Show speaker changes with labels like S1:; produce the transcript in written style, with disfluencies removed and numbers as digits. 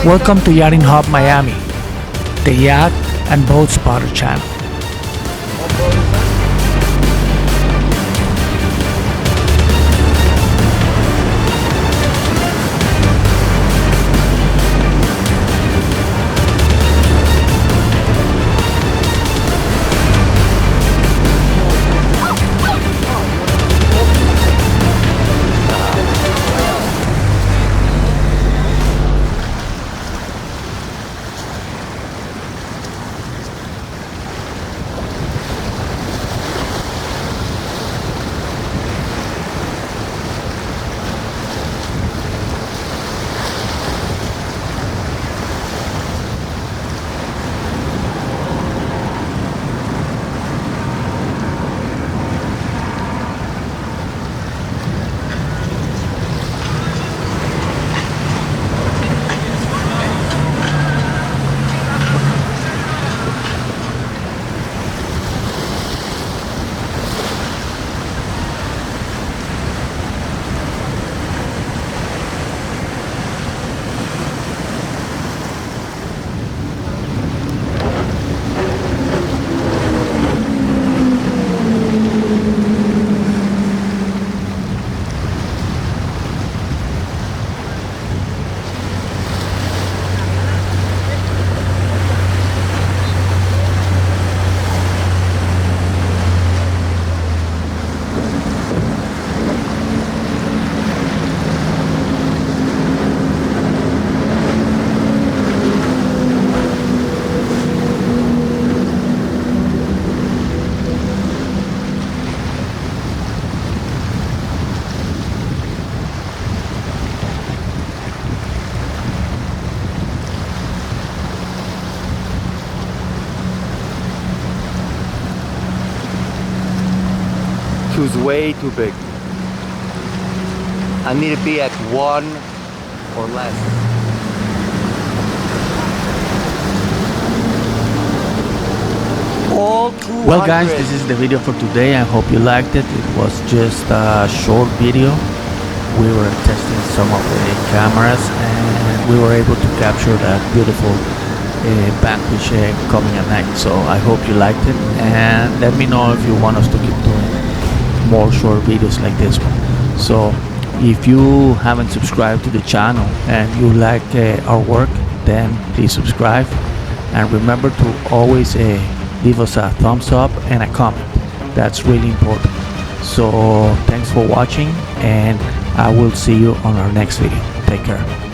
S1: Welcome to Yachting Hub Miami, the Yacht and Boat Spotter channel.
S2: It was way too big. I need to be at 1 or less.
S1: Well guys, this is the video for today. I hope you liked it. It was just a short video. We were testing some of the cameras and we were able to capture that beautiful Vanquish coming at night. So I hope you liked it, and let me know if you want us to keep doing more short videos like this one. So if you haven't subscribed to the channel and you like our work, then please subscribe, and remember to always leave us a thumbs up and a comment. That's really important. So thanks for watching, and I will see you on our next video. Take care.